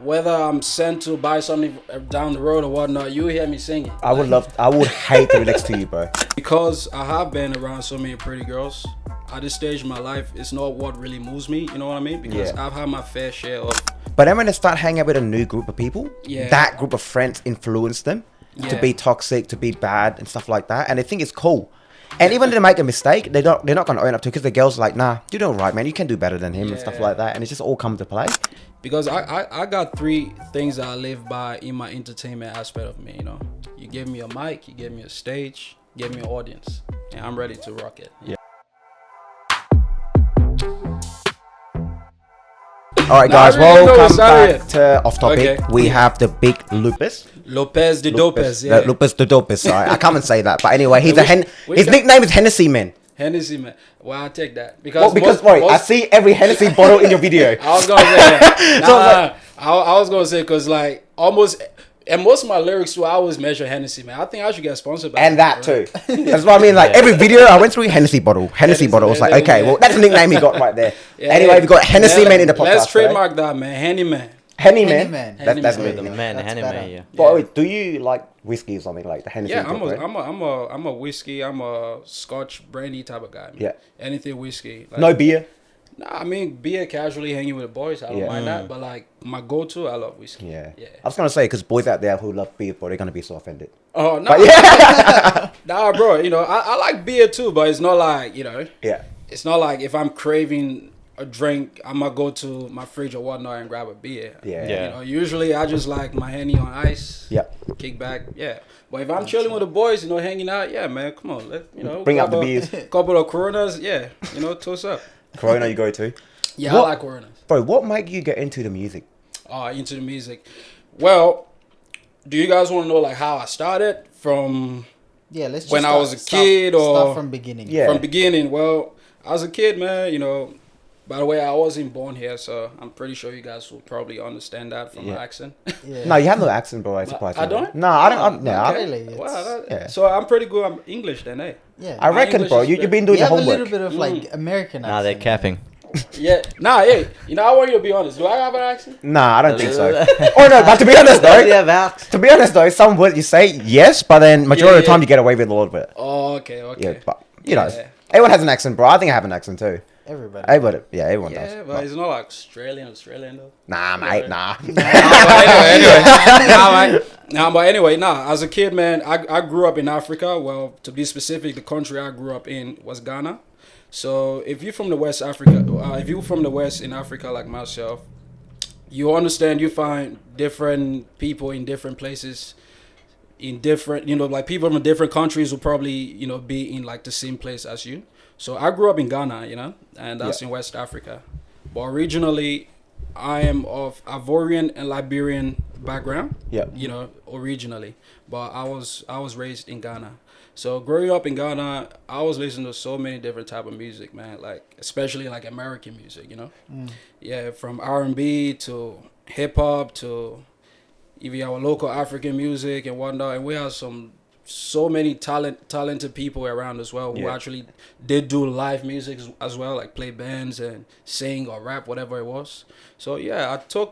whether I'm sent to buy something down the road or whatnot, you hear me singing. I would hate to be next to you, bro. Because I have been around so many pretty girls. At this stage in my life, it's not what really moves me. You know what I mean? Because I've had my fair share of. But then when they start hanging out with a new group of people, Yeah. that group of friends influence them to be toxic, to be bad, and stuff like that. And they think it's cool. And even if they make a mistake, they're not going to own up to it because the girls are like, nah, you're doing right, man. You can do better than him and stuff like that. And it's just all come to play. Because I got 3 things that I live by in my entertainment aspect of me, you know. You give me a mic, you give me a stage, you give me an audience. And I'm ready to rock it. Yeah. All right, guys, welcome back to Off Topic. Okay. We have the big Lopezde. Lopezde Dopez, yeah. Lopezde Dopez, sorry. I can't even say that. But anyway, he's his nickname is Hennessy, man. Hennessy, man. Well, I'll take that. Because I see every Hennessy bottle in your video. I was going to say, I was going to say, because like almost... And most of my lyrics too, I always measure Hennessy, man. I think I should get sponsored by that too. That's what I mean. Like every video, I went through Hennessy bottle. Hennessy bottle. I was like, okay, well, that's the nickname he got right there. Anyway, we got Hennessy man in the podcast. Let's trademark that, man. Henny man. Henny man. That's the man. Henny man. Yeah. But wait, do you like whiskey or something like the Hennessy? Yeah, I'm a whiskey. I'm a Scotch brandy type of guy, man. Yeah. Anything whiskey. Like, no beer. Nah, I mean beer, casually hanging with the boys. I don't mind that, but like my go-to, I love whiskey. Yeah. I was gonna say because boys out there who love beer, but they're gonna be so offended. Oh no, nah, bro. You know, I like beer too, but it's not like it's not like if I'm craving a drink, I'm gonna go to my fridge or whatnot and grab a beer. Yeah. You know, usually I just like my Henny on ice. Yeah. Kick back. Yeah. But if I'm chilling with the boys, you know, hanging out, yeah, man, come on, bring out the beers. Couple of Coronas, yeah, toast up. Corona you go to? Yeah, I like Coronas. Bro, what made you get into the music? Into the music. Well, do you guys want to know like how I started from? Yeah, let's just when I was a kid or start from beginning. Yeah, from beginning. Well, I was a kid, man. You know, by the way, I wasn't born here, so I'm pretty sure you guys will probably understand that from my accent. Yeah. No, you have no accent, bro. I'm surprised. I don't. No, I don't. Really? Well, so I'm pretty good. I'm English then, eh? Yeah. I reckon, bro. You've been doing the homework. You have a little bit of like American accent. Nah, they're capping. Yeah. Nah, hey. You know, I want you to be honest. Do I have an accent? Nah, I don't think so. Oh no, but to be honest though, some words you say yes, but then majority of the time you get away with a little bit. Oh, okay. Yeah, but you know, everyone has an accent, bro. I think I have an accent too. Everyone does. Yeah, but it's not like Australian though. Nah, mate, nah. But anyway, as a kid, man, I grew up in Africa. Well, to be specific, the country I grew up in was Ghana. So if you're from the West Africa, if you're from the West in Africa like myself, you understand, you find different people in different places, in different, like people from different countries will probably, be in like the same place as you. So I grew up in Ghana, and that's in West Africa. But originally, I am of Ivorian and Liberian background. Yeah. Originally, but I was raised in Ghana. So growing up in Ghana, I was listening to so many different type of music, man. Like especially like American music, Yeah, from R&B to hip hop to even our local African music and whatnot. And we have so many talented people around as well who actually did do live music as well, like play bands and sing or rap, whatever it was. So yeah,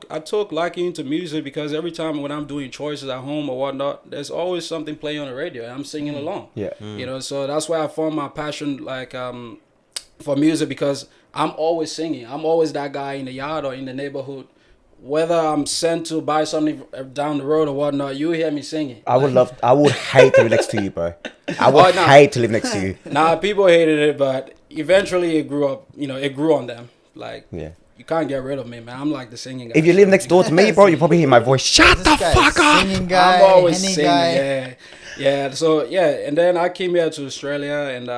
I took liking to music because every time when I'm doing choices at home or whatnot, there's always something playing on the radio and I'm singing along. Yeah. So that's why I found my passion like for music, because I'm always singing. I'm always that guy in the yard or in the neighborhood. Whether I'm sent to buy something down the road or whatnot, you hear me singing. I would hate to live next to you, bro. I would hate to live next to you. Nah, people hated it, but eventually it grew up, it grew on them. Like, you can't get rid of me, man. I'm like the singing guy. If you live next door to me, bro, you probably hear my voice. Shut the fuck up! Singing guy, I'm always Henny singing, guy. yeah. So, and then I came here to Australia and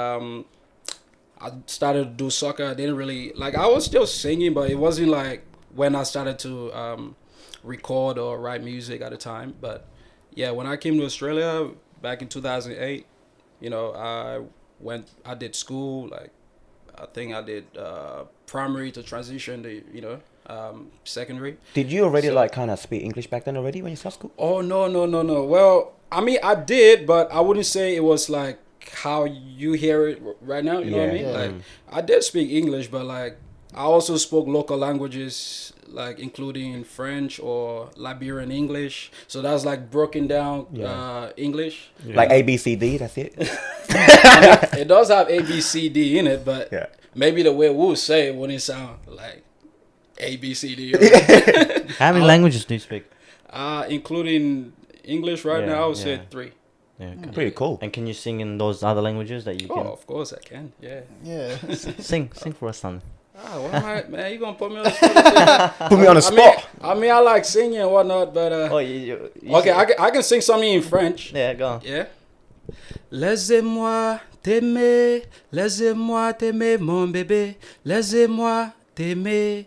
I started to do soccer. I didn't really, I was still singing, but it wasn't like when I started to record or write music at the time. But yeah, when I came to Australia back in 2008, I did school, I think I did primary to transition to, secondary. Did you already kind of speak English back then already when you started school? Oh, no. Well, I mean, I did, but I wouldn't say it was like how you hear it right now, you know what I mean? Yeah. Like, I did speak English, but I also spoke local languages, like including French or Liberian English. So that's like broken down English. Like A, B, C, D, that's it? It does have A, B, C, D in it, but Yeah. maybe the way we would say it wouldn't sound like A, B, C, D. How many languages do you speak? Including English right Yeah, now, I would say yeah. 3. Yeah. Okay. Pretty cool. And can you sing in those other languages that you Oh, can? of course I can. Yeah. Yeah. Sing for us, son. What am I, man? You gonna put me on the spot? Put me on the spot. I mean, I like singing and whatnot, but Oh, okay, I can sing something in French. Yeah, go on. Yeah. Laissez-moi t'aimer, mon bébé. Laissez-moi t'aimer,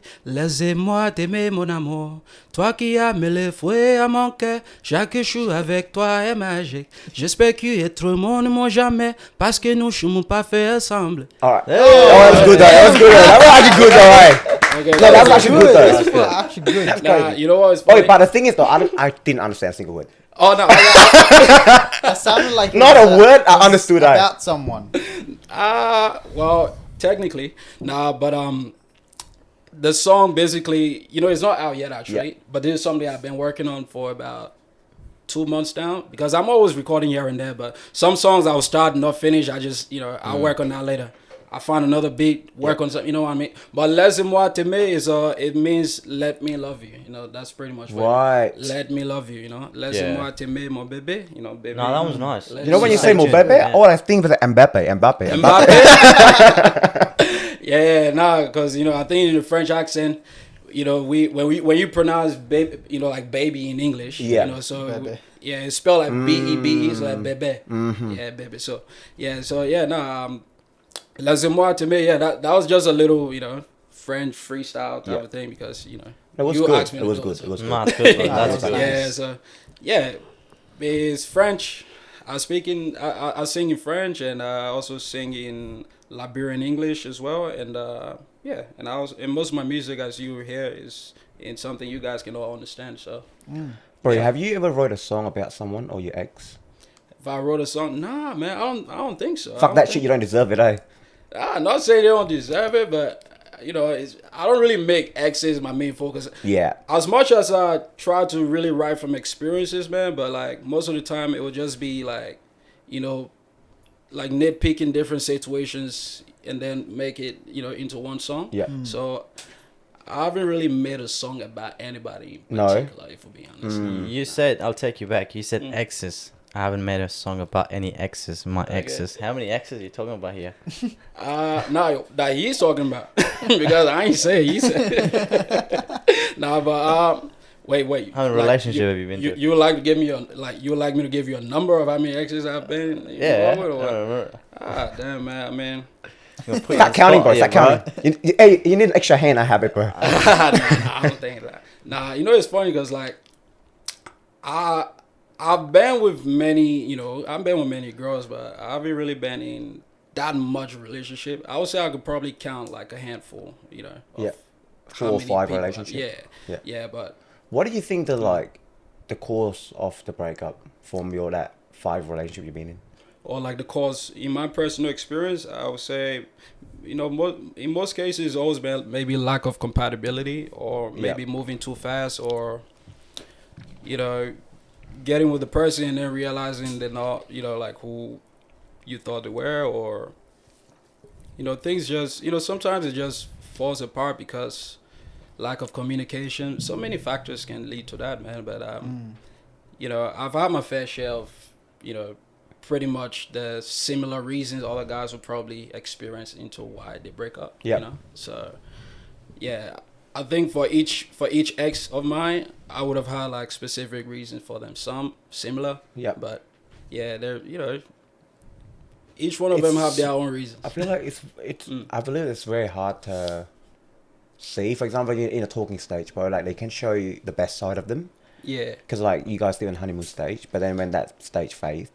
mon amour. Toi qui as mis le fouet à mon cœur, chaque jour avec toi est magique. J'espère que tout le monde ne jamais, parce que nous ne sommes pas fait ensemble. Alright. Oh, that was good though. That was good. That was actually good though, right? Okay, No, that's actually good though. These people are actually good. nah, crazy. you know what is funny? Oh, but the thing is though, I didn't understand a single word. Oh no. That sounded like it Not was, a word I was understood, eh? about someone. Well, technically, nah, but the song basically, it's not out yet actually, Yeah. but this is something I've been working on for about 2 months now, because I'm always recording here and there, but some songs I'll start and not finish. I just, I'll work on that later. I find another beat, work on something, you know what I mean? But laissez-moi t'aimer is it means let me love you, that's pretty much what Right. let me love you, laissez-moi t'aimer mon bébé, baby. No, that was nice. Let You know when you me- say Mbappe, Yeah. all I think was Mbappe. Mbappe. yeah, nah, because I think in the French accent, when you pronounce baby, like baby in English, Yeah. so Bebe. yeah, it's spelled like B-E-B-E, so like bebe. Yeah, baby. So laissez-moi t'aimer, that was just a little, French freestyle type of thing, because It was you good. asked me It to was do good. so- It was good. No, it's good. man. That's That's good. nice. Yeah, so it's French. I sing in French, and I also sing in Liberian English as well, and and most of my music, as you hear, is in something you guys can all understand. So Bro, have you ever wrote a song about someone or your ex? if I wrote a song, nah, man, I don't think so. Fuck that shit, you don't deserve it, eh? I'm not saying they don't deserve it, but I don't really make exes my main focus. Yeah. As much as I try to really write from experiences, man, but like most of the time it would just be like, like nitpicking different situations and then make it, into one song. Yeah. So I haven't really made a song about anybody in No. particular, if we're being honest. You said, I'll take you back. You said exes. I haven't made a song about any exes. My exes. How many exes are you talking about here? No, that he's talking about because I ain't say he said. Nah, but wait. How many relationship have you been to? You would like to give me you would like me to give you a number of how many exes I've been? Yeah. involved with, I or what? don't remember. Damn, man. I mean, Start counting, bro. Start counting. Hey, you need an extra hand. I have it, bro. nah, I don't think that. Nah, it's funny because like I've been with many, I've been with many girls, but I haven't really been in that much relationship. I would say I could probably count like a handful, of Yeah. how 4 or many 5 people- relationships. Yeah, but What do you think the cause of the breakup from that 5 relationship you've been in? or like the cause in my personal experience, I would say, in most cases, it's always been maybe lack of compatibility, or maybe moving too fast, or getting with the person and then realizing they're not, like who you thought they were, or things just, sometimes it just falls apart because lack of communication. So many factors can lead to that, man. But I've had my fair share of, pretty much the similar reasons all the guys would probably experience into why they break up. Yeah. So yeah, I think for each ex of mine, I would have had like specific reasons for them. Some similar. Yeah. But yeah, they're each one of them have their own reasons. I feel like I believe it's very hard to see. For example, in a talking stage, bro, like they can show you the best side of them. Yeah. Because like you guys still in honeymoon stage, but then when that stage fade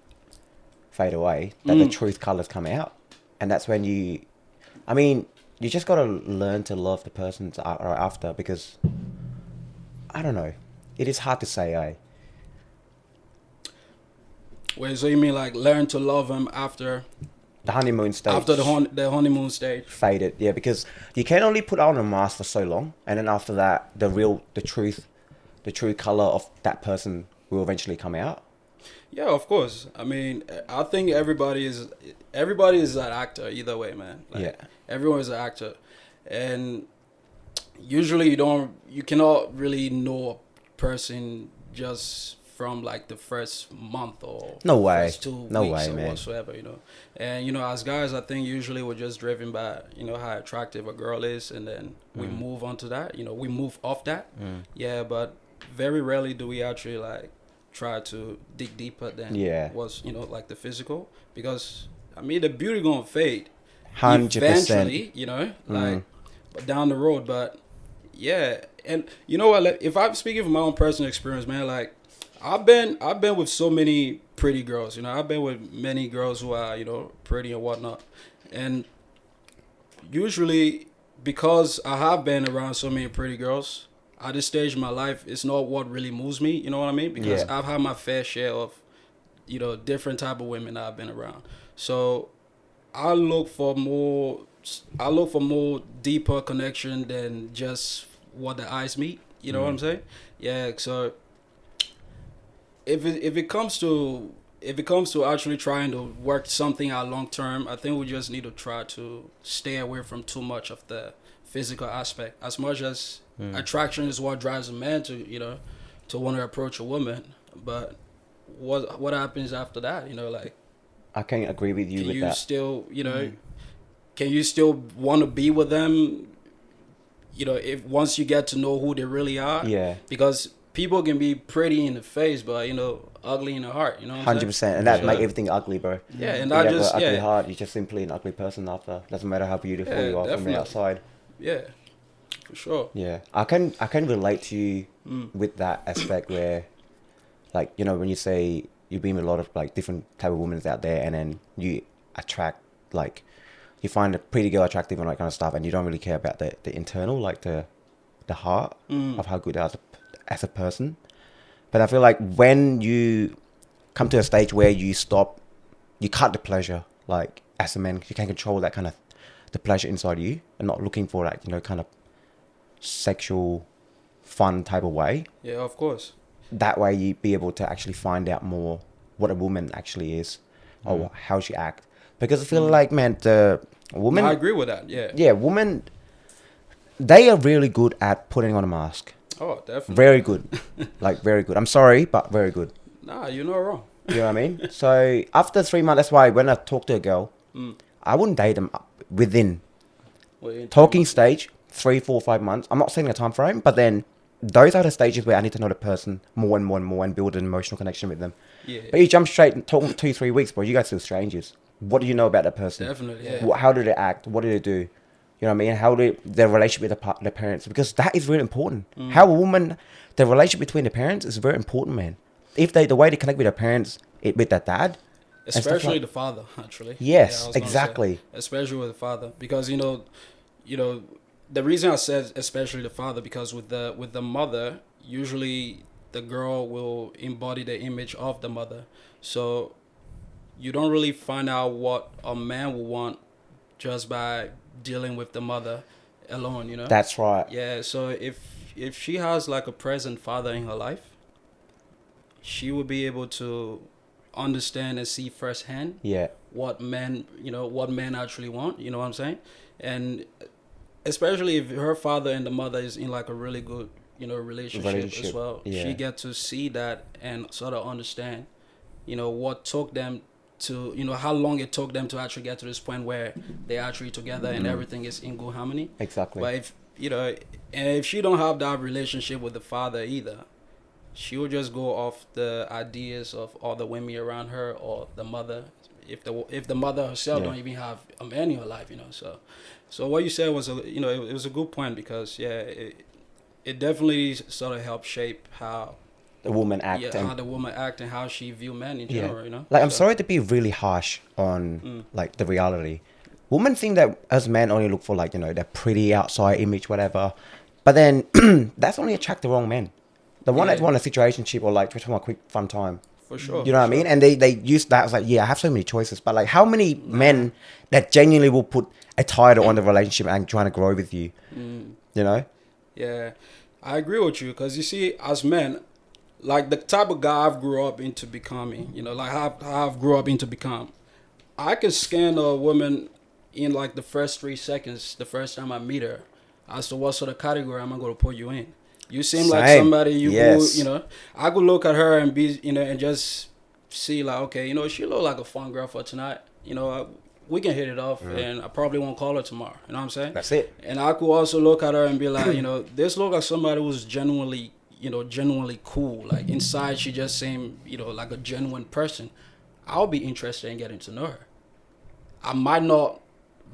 away, then the truth colors come out, and that's when you just gotta learn to love the person after, because I don't know, it is hard to say, Wait, so you mean like learn to love them after The honeymoon stage. After the honeymoon stage. Faded, yeah, because you can only put on a mask for so long, and then after that, the true color of that person will eventually come out. Yeah, of course. I mean, I think everybody is an actor either way, man. Like, Yeah. everyone is an actor, and usually you cannot really know a person just from like the first month or No way. first 2 No weeks way, or man. whatsoever, you know. And as guys, I think usually we're just driven by how attractive a girl is, and then we move on to that. We move off that. Yeah, but very rarely do we actually like try to dig deeper than was like the physical, because I mean the beauty gonna fade 100%. eventually, like but down the road. But yeah, and you know what? Like, if I'm speaking from my own personal experience, man, like I've been with so many pretty girls. I've been with many girls who are pretty and whatnot, and usually because I have been around so many pretty girls at this stage in my life, it's not what really moves me. You know what I mean? Because I've had my fair share of different type of women I've been around. So I look for more deeper connection than just what the eyes meet. You know what I'm saying? Yeah. So if it comes to actually trying to work something out long term, I think we just need to try to stay away from too much of the physical aspect. As much as attraction is what drives a man to to want to approach a woman, but what happens after that? Like, I can agree with you with that. Still, can you still want to be with them? If once you get to know who they really are. Yeah. Because people can be pretty in the face, but ugly in the heart. 100%, and that make everything ugly, bro. Yeah, and you that have just an ugly heart. You're just simply an ugly person after. Doesn't matter how beautiful you are from the outside. Yeah, for sure. Yeah, I can relate to you with that aspect where, like, when you say you've been with a lot of like different type of women out there, and then you attract, like, you find a pretty girl attractive and that kind of stuff, and you don't really care about the internal, like the heart of how good they are as a person. But I feel like when you come to a stage where you cut the pleasure, like as a man, you can control that kind of the pleasure inside you, and not looking for like kind of sexual fun type of way. Yeah, of course. That way you be able to actually find out more what a woman actually is, or how she act. Because I feel like, man, the woman... I agree with that, yeah. Yeah, women, they are really good at putting on a mask. Oh, definitely. Very good. Like, very good. I'm sorry, but very good. Nah, you're not wrong. You know what I mean? So, after 3 months, that's why when I talk to a girl, I wouldn't date them within talking stage, 3, 4, 5 months. I'm not saying a time frame, but then those are the stages where I need to know the person more and more and more and build an emotional connection with them. Yeah. But you jump straight and talk for 2, 3 weeks, bro. You guys still strangers. What do you know about that person? Definitely, yeah. How do they act? What do they do? You know what I mean? How do their relationship with their parents? Because that is really important. How a woman, the relationship between the parents is very important, man. If the way they connect with their parents, with their dad, especially the father, actually. Yes, exactly. Especially with the father, because the reason I said especially the father, because with the mother, usually the girl will embody the image of the mother, so you don't really find out what a man will want just by dealing with the mother alone. That's right. Yeah. So if she has like a present father in her life, she will be able to understand and see firsthand what men actually want. You know what I'm saying? And especially if her father and the mother is in like a really good relationship as well, she get to see that and sort of understand what took them to how long it took them to actually get to this point where they're actually together and everything is in good harmony. Exactly. But if she don't have that relationship with the father either, she will just go off the ideas of all the women around her or the mother, if the mother herself don't even have a man in her life. So what you said was it was a good point, because it definitely sort of helped shape how the woman act, how the woman act and how she view men in general. Like, I'm sorry to be really harsh on like the reality. Women think that as men only look for like their pretty outside image, whatever, but then that's only attract the wrong men. The one that want a situationship or like just want a quick fun time. for sure. You know what I mean? And they use that as like, yeah, I have so many choices. But like, how many men that genuinely will put a title on the relationship and trying to grow with you? You know? Yeah, I agree with you because you see, as men, like the type of guy I've grew up into becoming, you know, like how I've grew up into become, I can scan a woman in like the first 3 seconds, the first time I meet her, as to what sort of category am I going to put you in. You seem like Same. somebody you Yes. go, you know, I could look at her and be, you know, and just see like, okay, you know, she look like a fun girl for tonight. You know, we can hit it off and I probably won't call her tomorrow. You know what I'm saying? That's it. And I could also look at her and be like, you know, this look like somebody who's genuinely, you know, genuinely cool. Like inside she just seemed, you know, like a genuine person. I'll be interested in getting to know her. I might not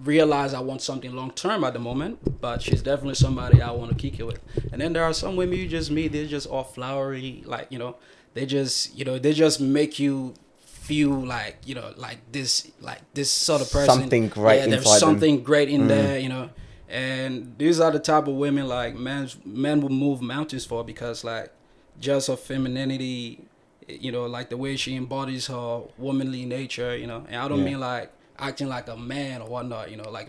realize I want something long term at the moment, but she's definitely somebody I want to kick it with. And then there are some women you just meet, they're just all flowery, like, you know, they just, you know, they just make you feel like, you know, like this sort of person. Something great yeah, there's inside something them. great in there, you know. And these are the type of women like men will move mountains for, because like just her femininity, you know, like the way she embodies her womanly nature, you know. And I don't mean like acting like a man or whatnot, you know, like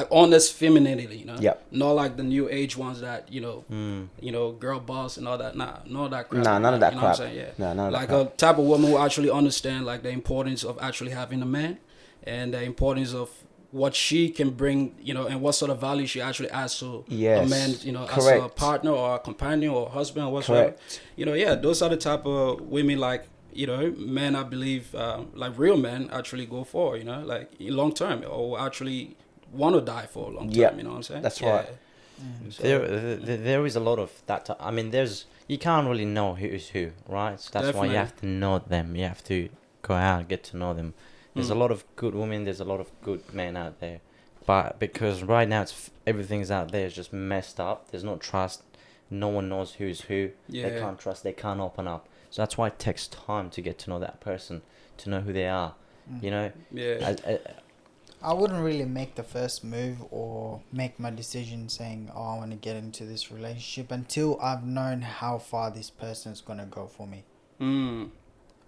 honest femininity, you know. Yep. Not like the new age ones that, you know, girl boss and all that. Nah, none of that crap. Nah, none of that you know crap. What I'm saying? Yeah. Nah, none of like that a type of woman who actually understand like the importance of actually having a man, and the importance of what she can bring, you know, and what sort of value she actually adds to a man, you know, as a partner or a companion or a husband or whatsoever. Correct. You know, yeah, those are the type of women like, you know, men I believe, like real men actually go for, you know, like long term, or actually want to die for a long term, you know what I'm saying? That's right. So, There is a lot of that. I mean, you can't really know who is who, right? So that's why you have to know them. You have to go out, get to know them. There's a lot of good women. There's a lot of good men out there, but because right now everything's out there is just messed up. There's no trust. No one knows who's who. Yeah. They can't trust. They can't open up. So that's why it takes time to get to know that person, to know who they are. You know. Yeah. I wouldn't really make the first move or make my decision saying, oh, I want to get into this relationship until I've known how far this person is going to go for me.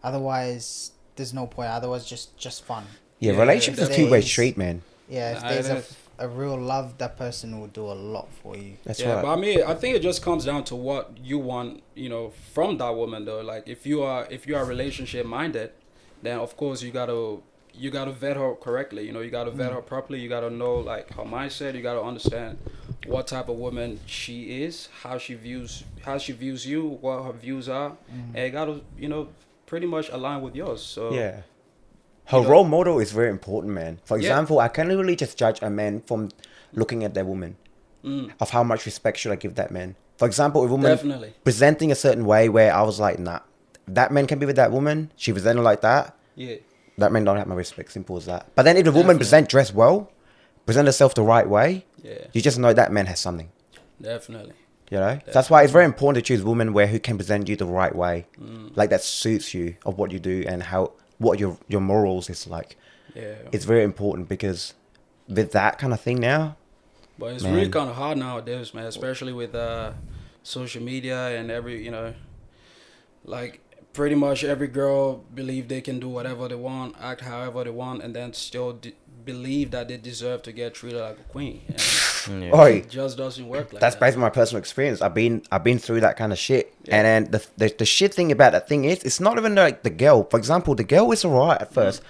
Otherwise, there's no point. Otherwise, just fun. Yeah, relationships is a two-way street, man. Yeah, if there's a real love, that person will do a lot for you. That's yeah, right. but I mean, I think it just comes down to what you want, you know, from that woman though. Like if you are relationship minded, then of course you gotta vet her correctly. You know, you gotta vet her properly. You gotta know like her mindset. You gotta understand what type of woman she is, how she views you, what her views are, and you gotta, you know, pretty much align with yours. So Yeah. Her role model is very important, man. For example, I can literally just judge a man from looking at their woman. Of how much respect should I give that man. For example, a woman presenting a certain way where I was like, nah, that man can be with that woman. She presented like that. Yeah. That man don't have my respect. Simple as that. But then if the woman dressed well, present herself the right way, you just know that man has something. Definitely. You know? So that's why it's very important to choose women who can present you the right way. Like that suits you of what you do and what your morals is like. Yeah. It's very important because with that kind of thing now. But it's really kind of hard nowadays, man, especially with social media and you know, like pretty much every girl believe they can do whatever they want, act however they want, and then still believe that they deserve to get treated like a queen. And it just doesn't work like that. That's based on my personal experience. I've been through that kind of shit. And then the shit thing about that thing is, it's not even like the girl. For example, the girl is alright at first.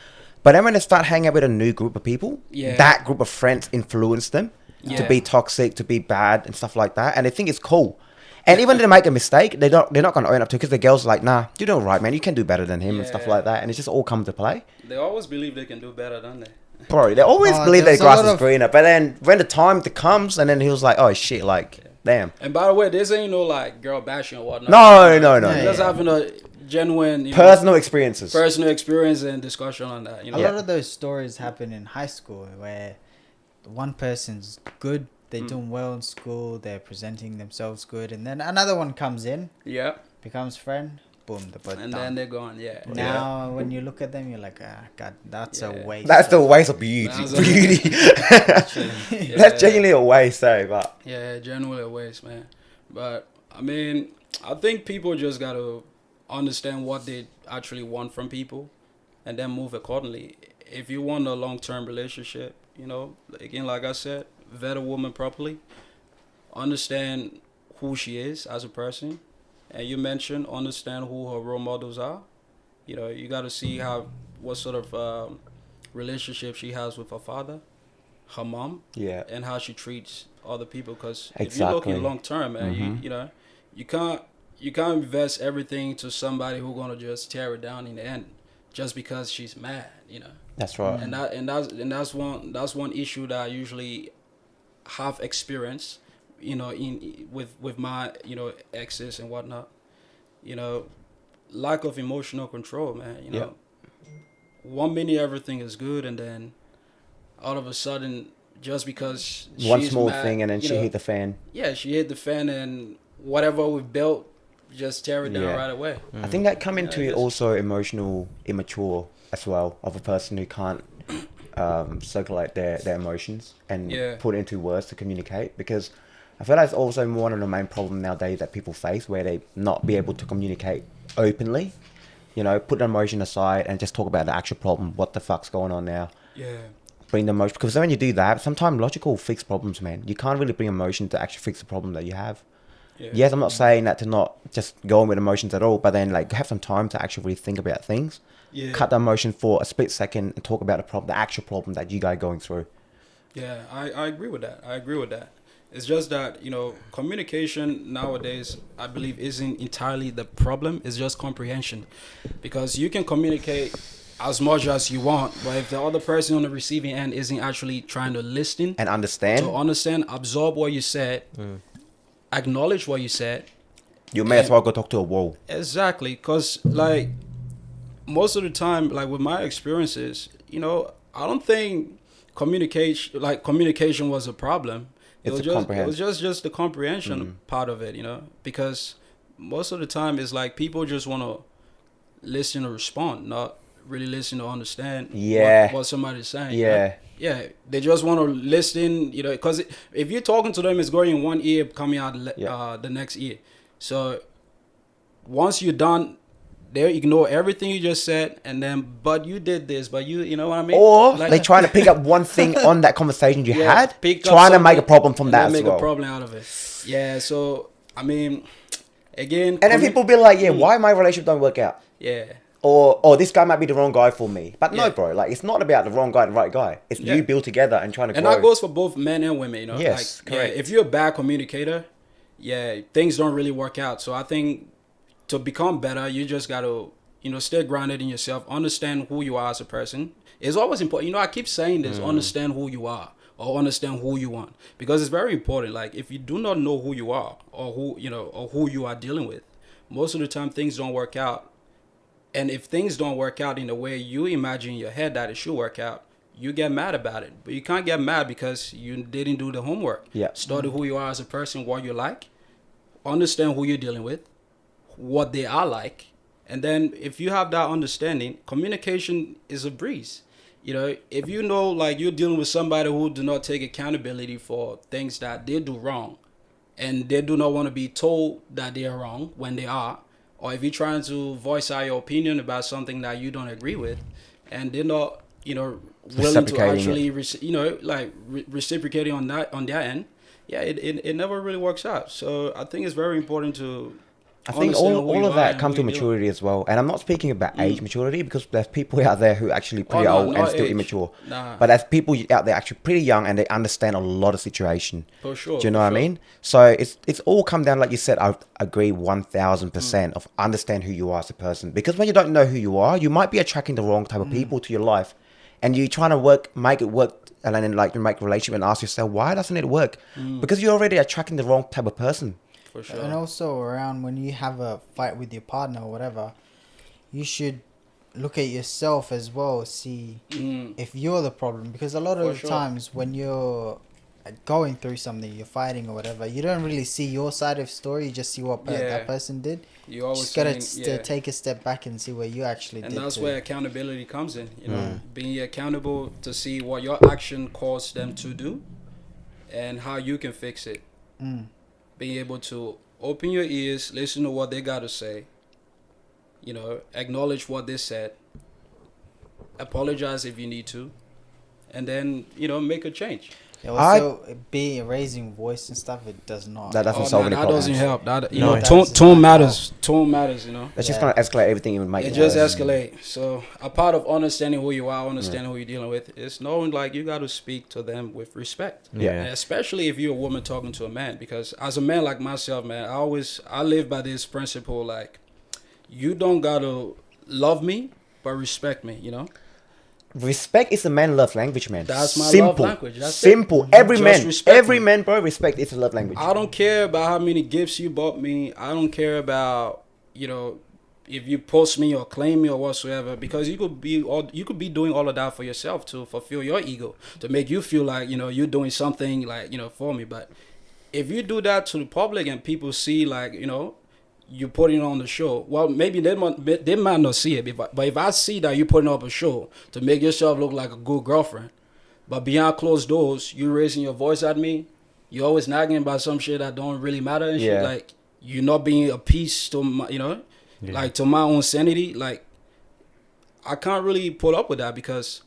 But then when they start hanging out with a new group of people, that group of friends influence them to be toxic, to be bad and stuff like that. And they think it's cool. And even if they make a mistake, they're not going to own up to it, because the girl's like, nah, you're doing right, man. You can do better than him and stuff like that. And it's just all come to play. They always believe they can do better, don't they? Bro, they always believe their grass is greener. But then when the time comes, and then he was like, oh shit, like, damn. And by the way, this ain't no like girl bashing or whatnot. No. Just having a genuine personal experience and discussion on that. You know? A lot of those stories happen in high school where one person's good, they're doing well in school, they're presenting themselves good, and then another one comes in, becomes friend, boom, the both and done. Then they're gone. Now when you look at them, you're like, God, that's a waste. That's the waste of beauty. That's genuinely a waste, but genuinely a waste, man. But I mean, I think people just gotta understand what they actually want from people, and then move accordingly. If you want a long-term relationship, again, like I said, vet a woman properly, understand who she is as a person, and you mentioned understand who her role models are. You got to see what sort of relationship she has with her father, her mom, and how she treats other people. Because if you're looking long term, man, you can't invest everything to somebody who's gonna just tear it down in the end, just because she's mad. That's right. That's one issue that I usually have experienced. With my exes and whatnot. Lack of emotional control, man. 1 minute everything is good, and then all of a sudden, just because one she's small mad, thing, and then she hit the fan. Yeah, she hit the fan, and whatever we've built, just tear it down right away. I think that come into also emotional immature as well, of a person who can't circulate their emotions and put it into words to communicate, because I feel like it's also one of the main problems nowadays that people face, where they not be able to communicate openly, put the emotion aside and just talk about the actual problem. What the fuck's going on now? Yeah. Bring the emotion, because when you do that, sometimes logical will fix problems, man. You can't really bring emotion to actually fix the problem that you have. Yeah. Yes, I'm not saying that to not just go on with emotions at all, but then have some time to actually really think about things. Yeah. Cut the emotion for a split second and talk about the actual problem that you guys are going through. Yeah, I agree with that. It's just that, communication nowadays, I believe, isn't entirely the problem. It's just comprehension. Because you can communicate as much as you want, but if the other person on the receiving end isn't actually trying to listen and understand, absorb what you said, acknowledge what you said, you may as well go talk to a wall. Exactly. Because, most of the time, with my experiences, I don't think communication was a problem. It was just the comprehension part of it, because most of the time it's people just want to listen or respond, not really listen to understand what somebody's saying. Yeah, they just want to listen, because if you're talking to them, it's going in one ear, coming out the next ear. So once you're done, they ignore everything you just said, and then, but you did this, but you know what I mean? Or they trying to pick up one thing on that conversation you had, trying to make a problem from that as well. Make a problem out of it. Yeah, so, I mean, again... And then people be like, why my relationship don't work out? Yeah. Or this guy might be the wrong guy for me. But no, bro, it's not about the wrong guy, the right guy. It's you build together and trying to grow. And that goes for both men and women, Yes, correct. If you're a bad communicator, things don't really work out. So I think... to become better, you just got to, stay grounded in yourself, understand who you are as a person. It's always important. I keep saying this, understand who you are or understand who you want, because it's very important. If you do not know who you are or who you are dealing with, most of the time things don't work out. And if things don't work out in the way you imagine in your head that it should work out, you get mad about it. But you can't get mad because you didn't do the homework. Yeah. Study who you are as a person, what you like, understand who you're dealing with, what they are like, and then if you have that understanding, communication is a breeze. If you're dealing with somebody who do not take accountability for things that they do wrong, and they do not want to be told that they are wrong when they are, or if you're trying to voice out your opinion about something that you don't agree with, and they're not willing to actually reciprocating on their end, it never really works out. So I think it's very important to... I think all of that comes to maturity as well. And I'm not speaking about age maturity, because there's people out there who are actually pretty old and still immature. Nah. But there's people out there actually pretty young and they understand a lot of situation. For sure. Do you know what I mean? So it's all come down, like you said, I agree 1000% of understand who you are as a person. Because when you don't know who you are, you might be attracting the wrong type of people to your life. And you're trying to make it work, and then you make a relationship and ask yourself, why doesn't it work? Because you're already attracting the wrong type of person. For sure. And also around when you have a fight with your partner or whatever, you should look at yourself as well, see if you're the problem, because a lot of the times when you're going through something, you're fighting or whatever, you don't really see your side of the story, you just see what that person did. You always just gotta take a step back and see where you actually did. And that's where accountability comes in, being accountable to see what your action caused them to do and how you can fix it. Being able to open your ears, listen to what they got to say, acknowledge what they said, apologize if you need to, and then make a change. Yeah, also, raising voice and stuff, it does not. That doesn't solve any problems. That doesn't help. That tone matters. Tone matters. That's just gonna escalate everything. Even make it just escalate. So a part of understanding who you are, understanding who you're dealing with, is knowing like you got to speak to them with respect. Yeah. And especially if you're a woman talking to a man, because as a man like myself, man, I live by this principle like, you don't gotta love me, but respect me. Respect is a man love language, man. That's my simple. love language. That's simple. It. Every Just man, bro, respect is a love language. I don't care about how many gifts you bought me. I don't care about if you post me or claim me or whatsoever, because you could be doing all of that for yourself to fulfill your ego, to make you feel like you're doing something like for me. But if you do that to the public and people see like you putting on the show, well, maybe they might not see it, but if I see that you putting up a show to make yourself look like a good girlfriend, but behind closed doors you raising your voice at me, you always nagging about some shit that don't really matter and shit, like you're not being a piece to my, like to my own sanity, like I can't really put up with that, because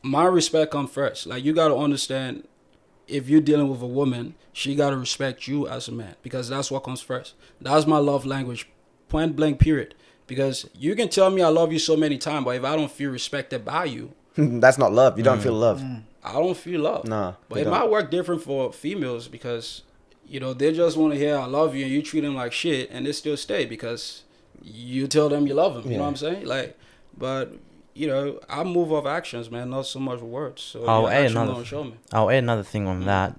my respect comes first. Like you got to understand, if you're dealing with a woman, she got to respect you as a man, because that's what comes first. That's my love language, point blank, period. Because you can tell me I love you so many times, but if I don't feel respected by you, that's not love. You don't feel love. I don't feel love. Nah, but it might work different for females, because they just want to hear I love you and you treat them like shit, and they still stay because you tell them you love them. You know what I'm saying? Like, but I move off actions, man, not so much words. So I'll add another thing on that.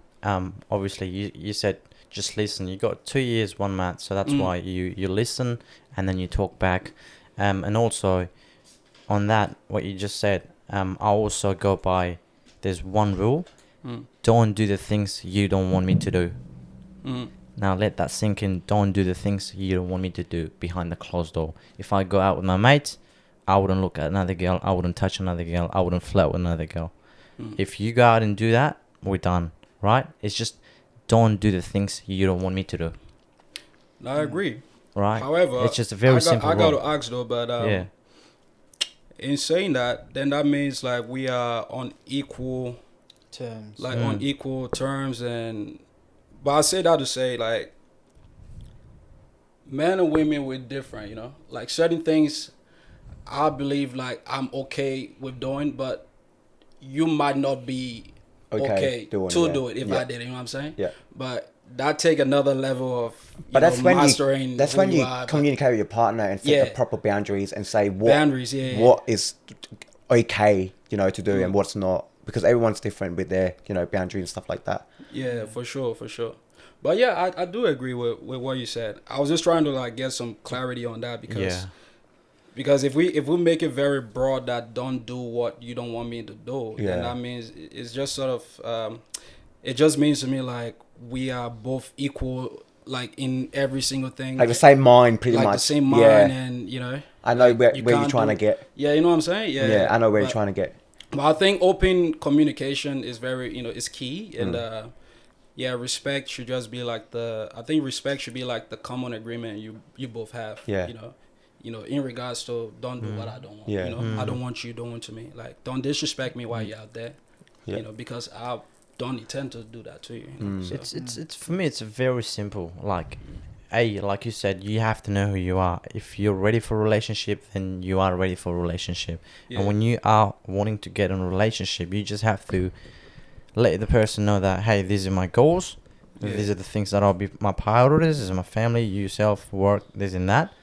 Obviously you said just listen. You got 2 years, 1 month, so that's why you listen and then you talk back. And also on that, what you just said, I also go by, there's one rule: don't do the things you don't want me to do. Now let that sink in. Don't do the things you don't want me to do behind the closed door. If I go out with my mates, I wouldn't look at another girl, I wouldn't touch another girl, I wouldn't flirt with another girl. If you go out and do that, we're done, right? It's just, don't do the things you don't want me to do. I agree. Right. However, it's just a very simple I got to ask though, but in saying that, then that means like we are on equal terms. Like on equal terms, but I say that to say like, men and women, we're different, like certain things I believe like I'm okay with doing, but you might not be okay to do it if I did it, you know what I'm saying? Yeah. But that take another level of mastering. That's when you communicate with your partner and set the proper boundaries and say what is okay, to do and what's not, because everyone's different with their boundaries and stuff like that. Yeah, for sure. But yeah, I do agree with what you said. I was just trying to like get some clarity on that, because if we make it very broad that don't do what you don't want me to do, then that means it's just sort of it just means to me like we are both equal, like in every single thing, like the same mind, pretty much. The same mind, and I know where you're trying to get. Yeah, you know what I'm saying. Yeah, I know where you're trying to get. But I think open communication is very is key, and respect should just be like respect should be like the common agreement you both have. Yeah. In regards to don't do what I don't want. Yeah. I don't want you doing to me. Like, don't disrespect me while you're out there. Yeah. Because I don't intend to do that to you. So. It's for me, it's very simple. Like, like you said, you have to know who you are. If you're ready for a relationship, then you are ready for a relationship. Yeah. And when you are wanting to get in a relationship, you just have to let the person know that, hey, these are my goals. Yeah. These are the things that I'll be my priorities. This is my family, yourself, work, this and that.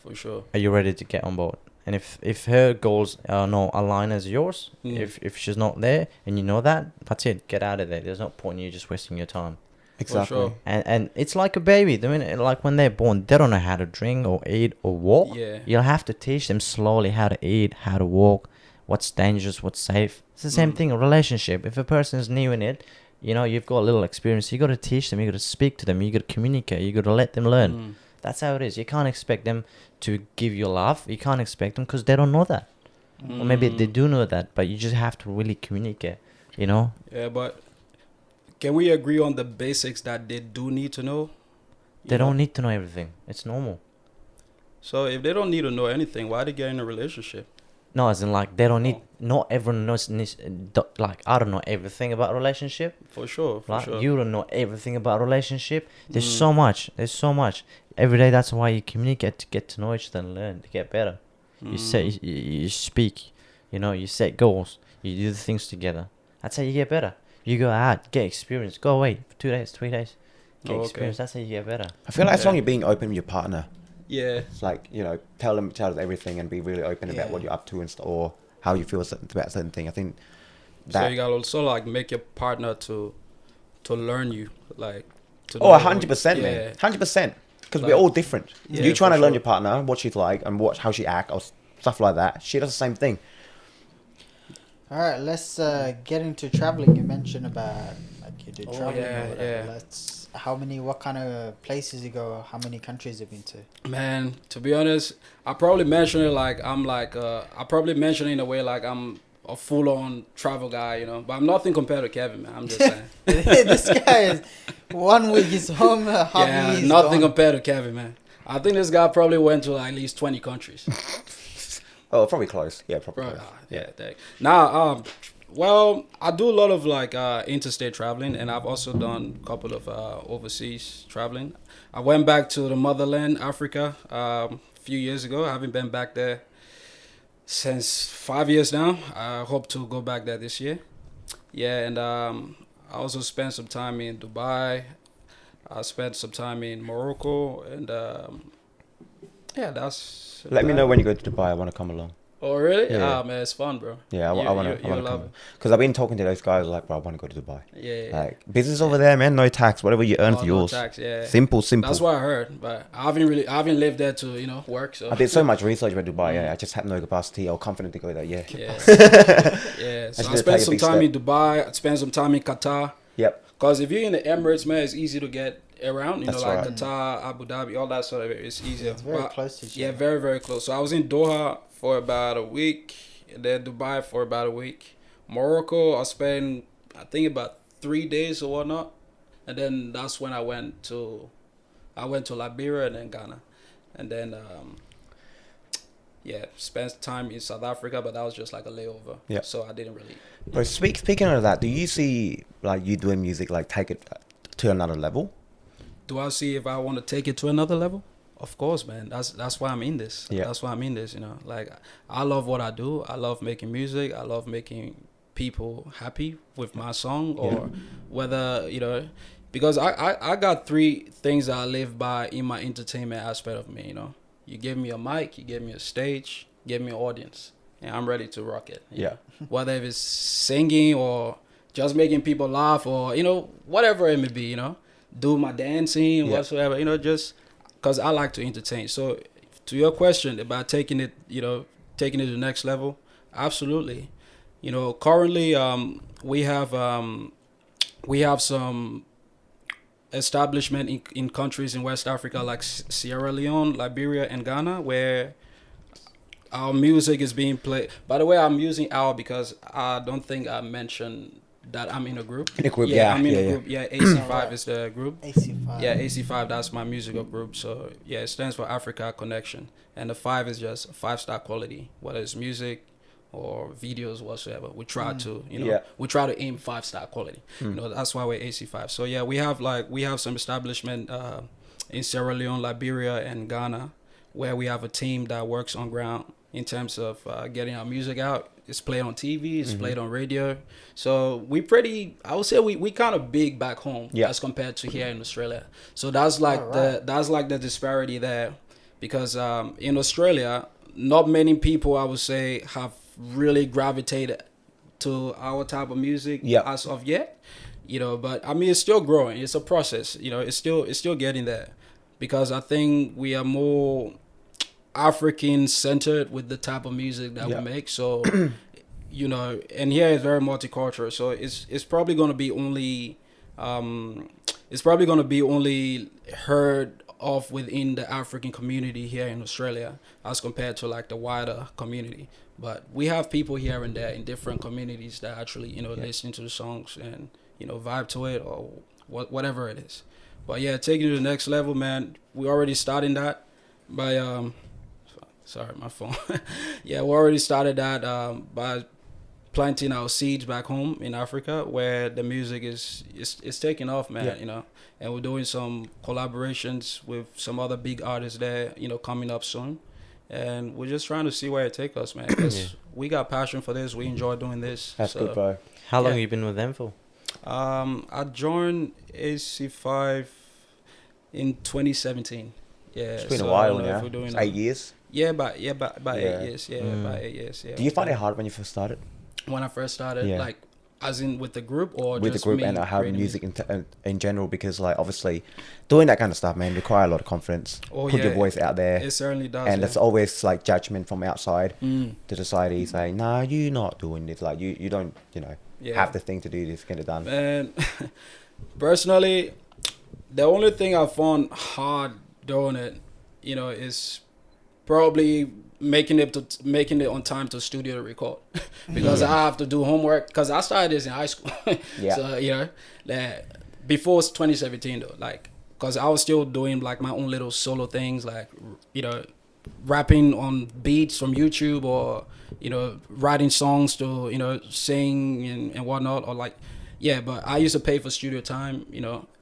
For sure. Are you ready to get on board? And if her goals are not aligned as yours, if she's not there and you know that, that's it. Get out of there. There's no point in you just wasting your time. Exactly. Sure. And it's like a baby. I mean, like when they're born, they don't know how to drink or eat or walk. Yeah. You'll have to teach them slowly how to eat, how to walk, what's dangerous, what's safe. It's the same thing, a relationship. If a person is new in it, you've got a little experience, you got to teach them, you got to speak to them, you got to communicate, you got to let them learn. That's how it is. You can't expect them to give you love. You can't expect them because they don't know that. Or maybe they do know that, but you just have to really communicate, Yeah, but can we agree on the basics that they do need to know? They don't need to know everything. It's normal. So if they don't need to know anything, why they get in a relationship? No, as in like they don't need. Not everyone needs. Like I don't know everything about a relationship. For sure. You don't know everything about a relationship. There's so much. Every day. That's why you communicate, to get to know each other and learn to get better. You you speak. You set goals. You do the things together. That's how you get better. You go out, get experience. Go away for 2 days, 3 days. Get experience. That's how you get better. I feel like as long as you're being open with your partner. Yeah. It's like, tell them everything and be really open about what you're up to or how you feel about certain thing. I think that. So you gotta also like make your partner to learn you, like. 100%, man. 100%. Because we're all different. Yeah, you trying to learn your partner, what she's like, and how she act or stuff like that. She does the same thing. All right, let's get into traveling. You mentioned about like you did traveling. Yeah. What kind of places you go? How many countries you've been to? Man, to be honest, I probably mention it like I probably mention it in a way like I'm a full-on travel guy, but I'm nothing compared to Kevin, man. I'm just saying. This guy is 1 week he's home, half week he's nothing gone. compared to Kevin, man. I think this guy probably went to like at least 20 countries. Oh, probably close. Yeah, probably Bro, close. yeah. Now, well, I do a lot of like interstate traveling, and I've also done a couple of overseas traveling. I went back to the motherland, Africa, a few years ago. I haven't been back there since 5 years now. I hope to go back there this year. Yeah, and I also spent some time in Dubai. I spent some time in Morocco, and that's. Let me know when you go to Dubai. I want to come along. Oh really? Yeah. Man, it's fun, bro. Yeah, I want to love come. it. Because I've been talking to those guys like, bro, I want to go to Dubai. Yeah. Like business over there, man. No tax. Whatever you earn for No yours. tax, yeah. Simple. That's what I heard, but I haven't lived there to work. So I did so much research about Dubai. Yeah, I just had no capacity or confidence to go there. Yeah. Yeah. So I just spent take a some big time step. in Dubai. I spent some time in Qatar. Yep. Cause if you're in the Emirates, man, it's easy to get around. That's like right. Qatar, Abu Dhabi, all that sort of it. It's easier. It's very close to each Yeah, other. very very close. So I was in Doha for about a week, and then Dubai for about a week. Morocco, I spent I think about 3 days or whatnot, and then that's when I went to Liberia and then Ghana, and then spent time in South Africa, but that was just like a layover. Yeah. So I didn't really. But speaking of that, do you see like you doing music like take it to another level? Do I see if I want to take it to another level? Of course, man. That's why I'm in this. Yeah. That's why I'm in this. Like I love what I do. I love making music. I love making people happy with my song, or whether because I got 3 things that I live by in my entertainment aspect of me. You give me a mic, you give me a stage, give me an audience, and I'm ready to rock it. Yeah. Whether if it's singing or just making people laugh or whatever it may be. Do my dancing whatsoever. Just because I like to entertain. So to your question about taking it to the next level, absolutely. Currently we have some establishment in countries in West Africa like Sierra Leone, Liberia, and Ghana, where our music is being played. By the way, I'm using our because I don't think I mentioned that I'm in a group. In a group, I'm in a group. Yeah, AC5 is the group. AC5. Yeah, AC5, that's my musical group. So yeah, it stands for Africa Connection, and the 5 is just 5-star quality, whether it's music or videos whatsoever. We try to we try to aim 5-star quality. That's why we're AC5. So yeah, we have some establishment in Sierra Leone, Liberia, and Ghana, where we have a team that works on ground in terms of getting our music out. It's played on TV, it's played on radio. So I would say we kind of big back home as compared to here in Australia. So that's like the disparity there, because in Australia, not many people, I would say, have really gravitated to our type of music as of yet. But I mean, it's still growing. It's a process. It's still getting there, because I think we are more African centered with the type of music that we make. So and here it's very multicultural, so it's probably going to be only heard of within the African community here in Australia as compared to like the wider community. But we have people here and there in different communities that actually listen to the songs and vibe to it or whatever it is. But yeah, taking it to the next level, man, we already starting that by Sorry, my phone. Yeah, we already started that by planting our seeds back home in Africa, where the music is taking off, man. Yeah. You know, and we're doing some collaborations with some other big artists there. You know, coming up soon, and we're just trying to see where it takes us, man. Because we got passion for this. We enjoy doing this. That's good, bro. How long Yeah. have you been with them for? I joined AC5 in 2017. Yeah, It's been so a I while don't know if now. we're doing It's that. 8 years. Yeah, about 8 years. Yeah, Mm. about 8 years. Yeah. Do you find it hard when you first started When I first started, Yeah. like, as in with the group or with the just group me and how creating music in general? Because like obviously, doing that kind of stuff, man, require a lot of confidence. Oh, Put your yeah. voice out there, It certainly does. and yeah. there's always like judgment from outside Mm, to society saying, "Nah, you're not doing this. Like you don't, yeah. have the thing to do this, get it done." And personally, the only thing I found hard doing it, is probably making it on time to studio to record because I have to do homework because I started this in high school. Yeah. So that before 2017 though, like because I was still doing like my own little solo things, like rapping on beats from YouTube or writing songs to sing and whatnot, or like but I used to pay for studio time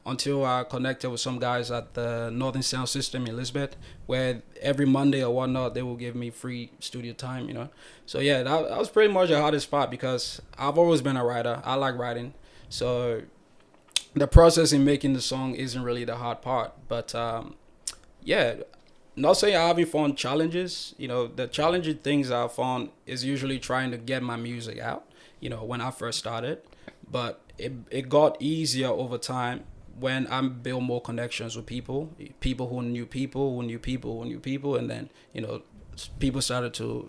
until I connected with some guys at the Northern Sound System in Lisbeth, where every Monday or whatnot they will give me free studio time. So that was pretty much the hardest part because I've always been a writer. I like writing, so the process in making the song isn't really the hard part. But not saying I haven't found challenges. The challenging things I found is usually trying to get my music out. When I first started, but it got easier over time when I built more connections with people who knew people, and then people started to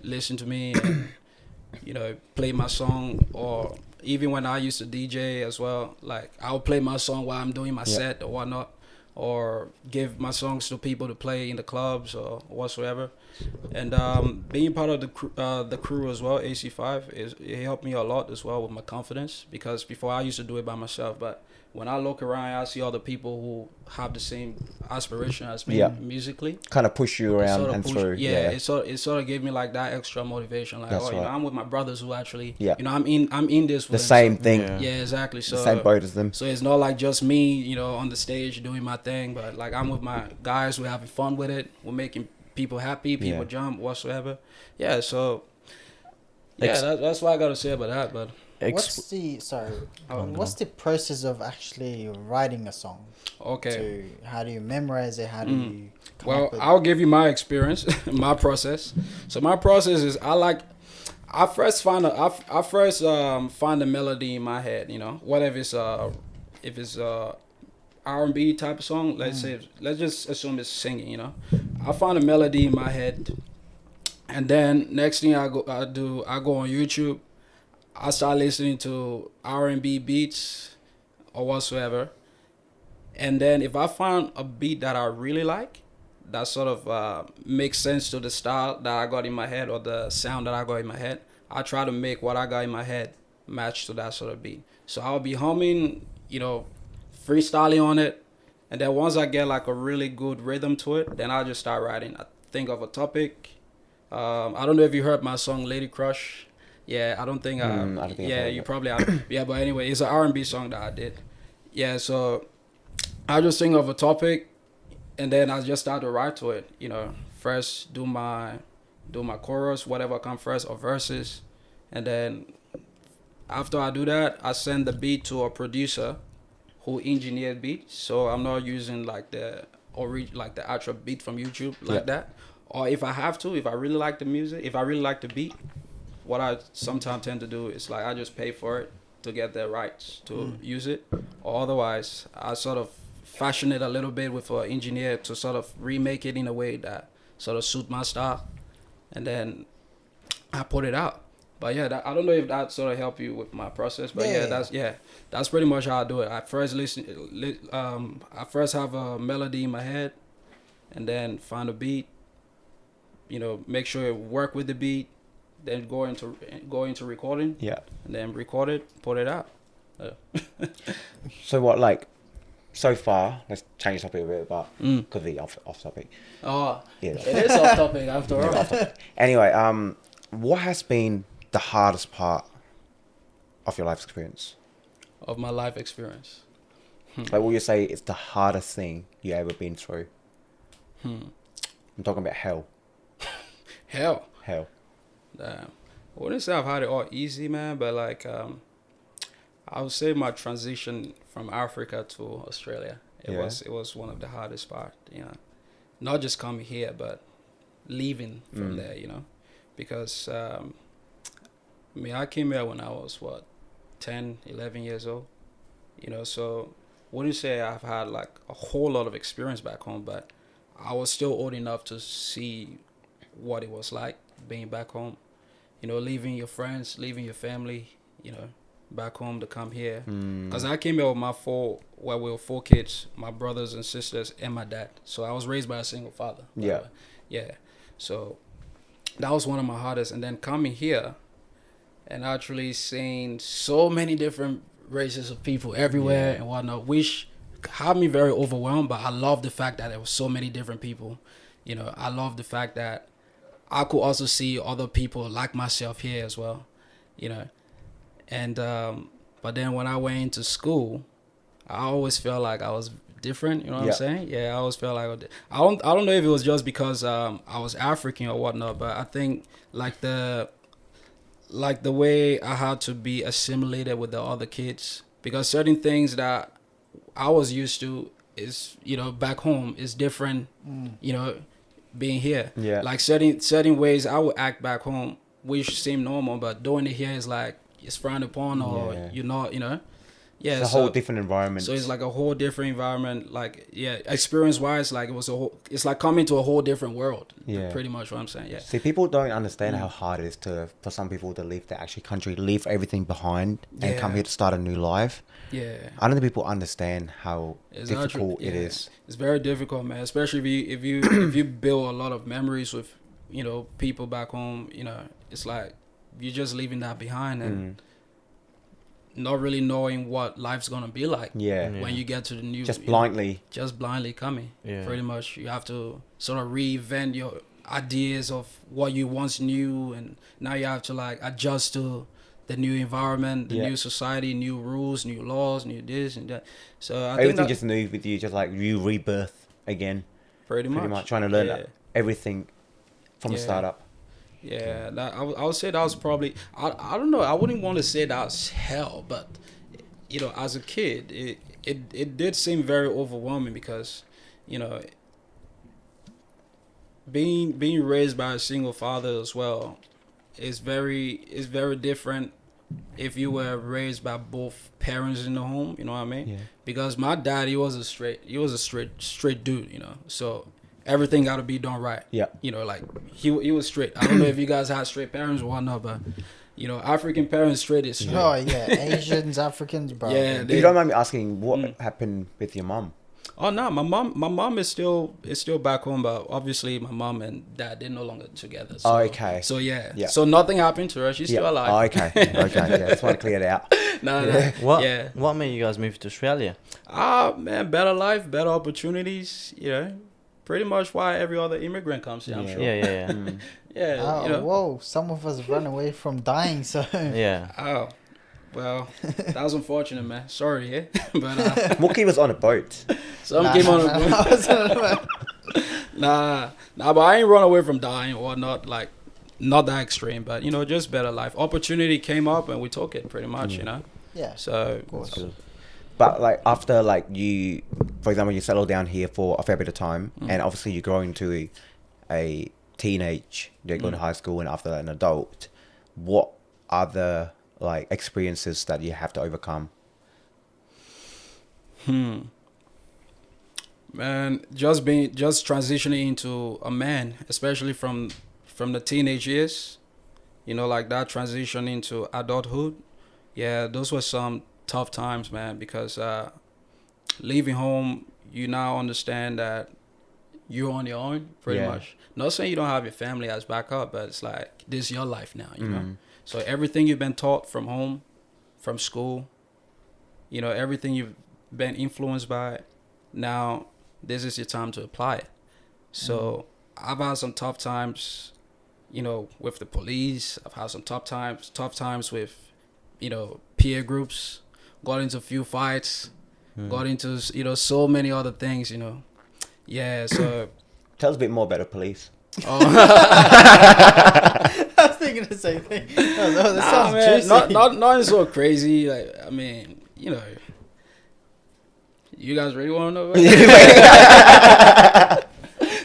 listen to me and play my song. Or even when I used to DJ as well, like I'll play my song while I'm doing my set or whatnot, or give my songs to people to play in the clubs or whatsoever. And being part of the crew as well, AC5, it helped me a lot as well with my confidence, because before I used to do it by myself, but when I look around, I see all the people who have the same aspiration as me musically. Kind of push you around and through. Yeah, it sort of gave me like that extra motivation. Like, That's right. I'm with my brothers who actually, Yeah. I'm in this with The them, same so- thing. Yeah. Yeah, exactly. So The same boat as them. so it's not like just me, on the stage doing my thing, but like I'm with my guys, we're having fun with it. We're making people happy, people jump, whatsoever. Yeah, so that's what I got to say about that. But What's the process of actually writing a song? okay, How do you memorize it? How do you come well, up with I'll give you my experience, my process. So my process is I first find a melody in my head, whatever if it's R&B type of song, let's just assume it's singing, I find a melody in my head, and then next thing I go on YouTube, I start listening to R&B beats or whatsoever, and then if I find a beat that I really like, that sort of makes sense to the style that I got in my head or the sound that I got in my head, I try to make what I got in my head match to that sort of beat. So I'll be humming, freestyling on it, and then once I get like a really good rhythm to it, then I'll just start writing. I think of a topic. I don't know if you heard my song Lady Crush. Yeah, I don't think. I don't think I've heard you it. probably have. Yeah, but anyway, it's an R&B song that I did. Yeah, so I just think of a topic, and then I just start to write to it. First do my chorus, whatever come first, or verses, and then after I do that, I send the beat to a producer who engineered beats. So I'm not using like the actual beat from YouTube like that. Or if I have to, if I really like the music, if I really like the beat, what I sometimes tend to do is like I just pay for it to get the rights to use it. Or otherwise, I sort of fashion it a little bit with an engineer to sort of remake it in a way that sort of suit my style. And then I put it out. But yeah, I don't know if that sort of help you with my process. But that's pretty much how I do it. I first I first have a melody in my head, and then find a beat. Make sure it work with the beat, then go into recording. Yeah. And then record it, put it out. So what, like, so far, let's change the topic a bit, but could be off topic. Oh, Yeah. it is off topic after all. Off topic. Anyway, what has been the hardest part of your life experience? Of my life experience. Like, what you say is the hardest thing you ever been through? I'm talking about hell. Hell. Damn. I wouldn't say I've had it all easy, man, but like I would say my transition from Africa to Australia, it was one of the hardest part, you know. Not just coming here, but leaving from there, you know. Because I mean, I came here when I was 10, 11 years old, you know, so wouldn't say I've had like a whole lot of experience back home, but I was still old enough to see what it was like being back home. You know, leaving your friends, leaving your family, you know, back home to come here. Because I came here with we were 4 kids, my brothers and sisters and my dad. So I was raised by a single father. Yeah. Yeah. So that was one of my hardest. And then coming here and actually seeing so many different races of people everywhere and whatnot, which had me very overwhelmed. But I love the fact that there were so many different people. You know, I love the fact that I could also see other people like myself here as well, you know. And but then when I went into school, I always felt like I was different, you know what I'm saying? Yeah, I always felt like I don't know if it was just because I was African or whatnot, but I think like the way I had to be assimilated with the other kids, because certain things that I was used to is, you know, back home is different, you know, being here. Yeah. Like certain ways I would act back home which seem normal, but doing it here is like it's frowned upon, or you're not, you know. Yeah, it's a whole different environment. So it's like a whole different environment. Like, experience wise, like it's like coming to a whole different world. Yeah, pretty much what I'm saying. Yeah. See, people don't understand how hard it is for some people to leave their actual country, leave everything behind, and come here to start a new life. Yeah. I don't think people understand how difficult it is. It's very difficult, man. Especially if you build a lot of memories with, you know, people back home. You know, it's like you're just leaving that behind and not really knowing what life's gonna be like. When you get to the new, just blindly coming. Pretty much, you have to sort of reinvent your ideas of what you once knew, and now you have to like adjust to the new environment, the new society, new rules, new laws, new this and that. So everything just new with you, just like you rebirth again. Pretty much trying to learn everything from the start up. Yeah, that I would say that was probably I don't know, I wouldn't want to say that's hell, but you know, as a kid it did seem very overwhelming, because you know, being raised by a single father as well is very different if you were raised by both parents in the home, you know what I mean? Because my dad, he was a straight dude, you know, so everything got to be done right. You know, like he was straight. I don't know if you guys had straight parents or whatnot, but you know, African parents straight is straight. Oh yeah, Asians, Africans, bro. Yeah, if you don't mind me asking, what happened with your mom? Oh no, my mom is still back home, but obviously my mom and dad, they're no longer together. So, okay. So so nothing happened to her. She's still alive. Oh, okay. Yeah, just want to clear it out. What made you guys move to Australia? Man, better life, better opportunities. You know, pretty much why every other immigrant comes here. I'm sure. Yeah. Yeah. You know? Whoa! Some of us run away from dying, so yeah. Oh. Well, that was unfortunate, man. Sorry, yeah. But Mookie was on a boat. Some came on a boat. Nah, but I ain't run away from dying or whatnot. Like, not that extreme, but you know, just better life. Opportunity came up and we took it, pretty much. You know. Yeah. So. Of course. But like after like you, for example, you settle down here for a fair bit of time, and obviously you grow into a teenage, you're going to high school, and after that an adult. What other like experiences that you have to overcome? Man, just transitioning into a man, especially from the teenage years, you know, like that transition into adulthood. Yeah, those were some tough times, man, because leaving home, you now understand that you're on your own, pretty much. Not saying you don't have your family as backup, but it's like this is your life now, you know. So everything you've been taught from home, from school, you know, everything you've been influenced by, Now, this is your time to apply it. So I've had some tough times, you know, with the police. I've had some tough times with, you know, peer groups. Got into a few fights. Got into, you know, so many other things, you know. Yeah, so... Tell us a bit more about the police. Oh. I was thinking the same thing. That sounds juicy. Not so crazy. Like, I mean, you know... You guys really want to know?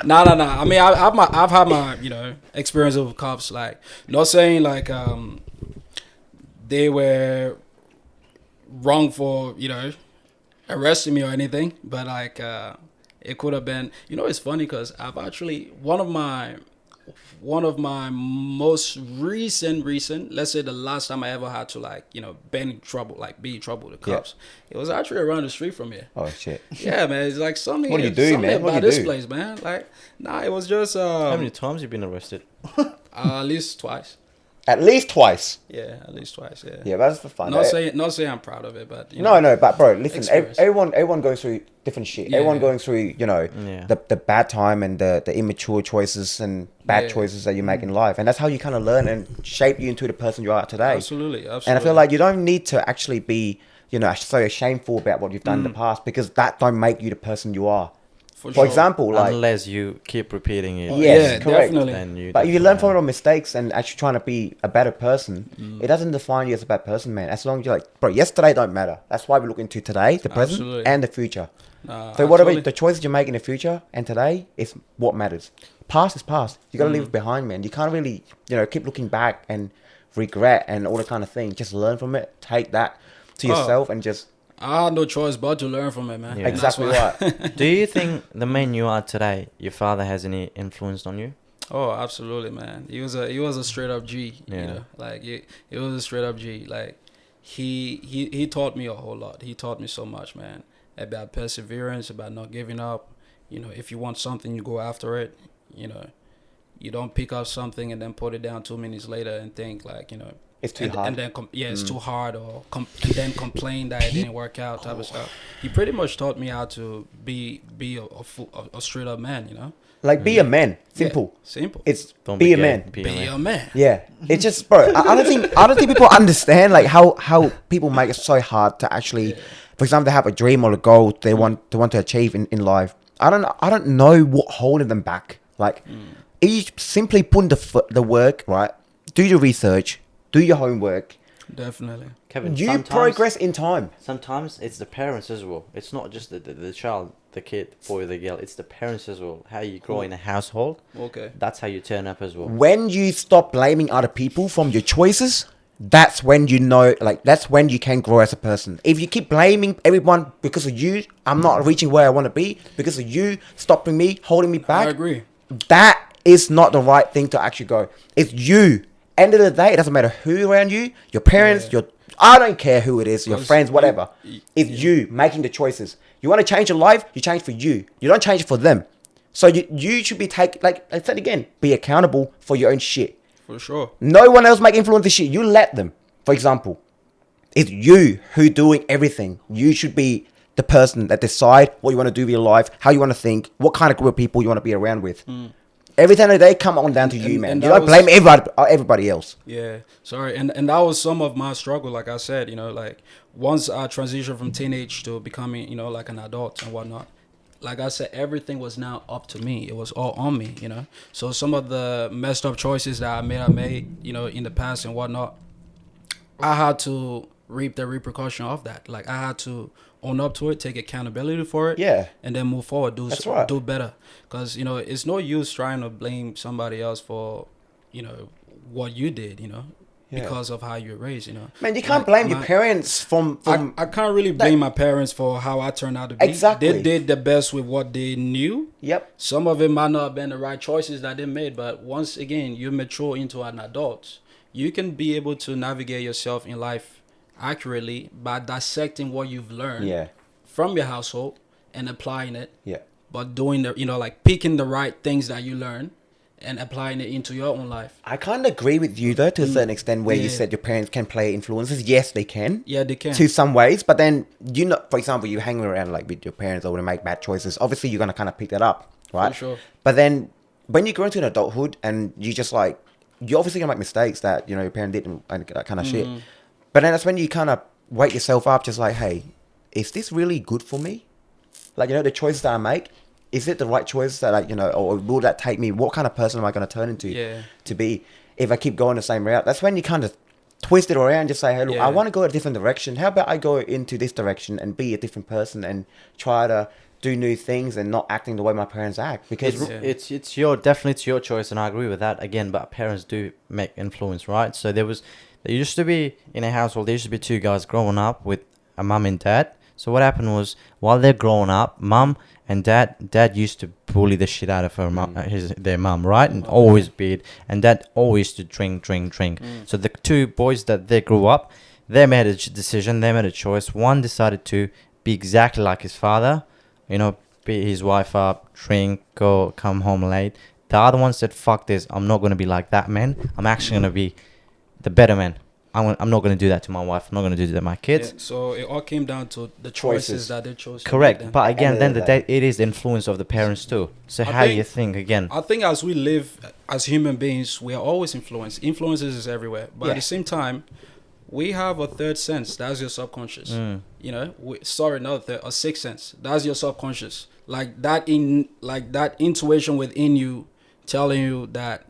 No. I mean, I've had my, you know, experience with cops. Like, not saying like they were wrong for, you know, arresting me or anything, but like it could have been. You know, it's funny because I've actually one of my most recent, let's say the last time I ever had to, like, you know, be in trouble with the cops. It was actually around the street from here. Oh shit. Yeah, man. It's like something. What do you do, man? What about do you this do? place, man? Like, nah, it was just How many times you been arrested? at least twice. At least twice. Yeah, at least twice. Yeah. Yeah, that's for fun. Not saying I'm proud of it, but you No, know, but bro, listen, experience. everyone goes through different shit. Yeah. Everyone going through, you know, Yeah. the bad time and the immature choices and bad choices that you make in life, and that's how you kind of learn and shape you into the person you are today. Absolutely. And I feel like you don't need to actually be, you know, so shameful about what you've done in the past, because that don't make you the person you are. For sure. example, like, Unless you keep repeating it. Yes, yeah, correct. definitely. Then but if you learn from your mistakes and actually trying to be a better person, it doesn't define you as a bad person, man. As long as you're like, bro, yesterday don't matter. That's why we look into today, the present, Absolutely. and the future. Nah, So whatever absolutely. the choices you make in the future and today is what matters. Past is past. You got to leave it behind, man. You can't really, you know, keep looking back and regret and all that kind of thing. Just learn from it. Take that to yourself and just... I had no choice but to learn from it, man. Yeah. Exactly right. Do you think the man you are today, your father has any influence on you? Oh, absolutely, man. He was a straight up G. Yeah. You know, like it was a straight up G. Like he taught me a whole lot. He taught me so much, man, about perseverance, about not giving up. You know, if you want something, you go after it. You know, you don't pick up something and then put it down 2 minutes later and think like, you know, It's too hard. And then it's too hard, or and then complain that it didn't work out, type of stuff. He pretty much taught me how to be a straight up man, you know. Like, be a man. Simple. Yeah, simple. It's Don't be a gay, man. Be a man. Yeah, it's just, bro. I don't think people understand like how people make it so hard to actually, for example, they have a dream or a goal they want to achieve in life. I don't know what holding them back. Like, you simply put in the work, right? Do your research, do your homework. Definitely. Kevin, You progress in time. Sometimes it's the parents as well. It's not just the child, the kid, boy or the girl. It's the parents as well. How you grow in a household. Okay. That's how you turn up as well. When you stop blaming other people from your choices, that's when you know, like, that's when you can grow as a person. If you keep blaming everyone because of you, I'm not reaching where I want to be, because of you stopping me, holding me back. I agree. That is not the right thing to actually go. It's you. End of the day, it doesn't matter who around you, your parents, I don't care who it is, your friends, whatever. It's you making the choices. You want to change your life, you change for you. You don't change it for them. So you should be like I said again, be accountable for your own shit. For sure. No one else make influence the shit. You let them. For example, it's you who doing everything. You should be the person that decide what you want to do with your life, how you want to think, what kind of group of people you want to be around with. Every time of the day, come on down to you, man. You don't blame everybody else. Yeah, sorry, and that was some of my struggle. Like I said, you know, like once I transitioned from teenage to becoming, you know, like an adult and whatnot. Like I said, everything was now up to me. It was all on me, you know. So some of the messed up choices that I made, you know, in the past and whatnot, I had to reap the repercussion of that. Like I had to own up to it, take accountability for it, and then move forward, do better. Because, you know, it's no use trying to blame somebody else for, you know, what you did, you know, because of how you were raised, you know. Man, you can't blame your parents from I can't really blame my parents for how I turned out to be. Exactly. They did the best with what they knew. Yep. Some of it might not have been the right choices that they made, but once again, you mature into an adult, you can be able to navigate yourself in life accurately by dissecting what you've learned from your household and applying it. Yeah. But doing the, you know, like picking the right things that you learn and applying it into your own life. I kind of agree with you though, to a certain extent, where you said your parents can play influences. Yes, they can. Yeah, they can. To some ways, but then for example, you hang around like with your parents or when they make bad choices. Obviously, you're gonna kind of pick that up, right? For sure. But then when you grow into an adulthood and you just like you're obviously gonna make mistakes that your parent didn't and that kind of shit. But then that's when you kind of wake yourself up, just like, hey, is this really good for me? Like the choices that I make. Is it the right choice that or will that take me? What kind of person am I going to turn into to be if I keep going the same route? That's when you kind of twist it around and just say, hey, look, I want to go a different direction. How about I go into this direction and be a different person and try to do new things and not acting the way my parents act? Because it's your choice, and I agree with that again. But parents do make influence, right? So there used to be in a household. There used to be two guys growing up with a mum and dad. So what happened was while they're growing up, mum and dad used to bully the shit out of their mum, right? And always beat. And dad always used to drink. So the two boys that they grew up, they made a decision, they made a choice. One decided to be exactly like his father, beat his wife up, drink, come home late. The other one said, fuck this, I'm not going to be like that man. I'm actually going to be the better man. I'm not going to do that to my wife. I'm not going to do that to my kids. Yeah, so it all came down to the choices that they chose. Correct. But again, then it is the influence of the parents too. So how do you think again? I think as we live as human beings, we are always influenced. Influences is everywhere. But at the same time, we have a third sense. That's your subconscious. A sixth sense. That's your subconscious. Like that intuition within you telling you that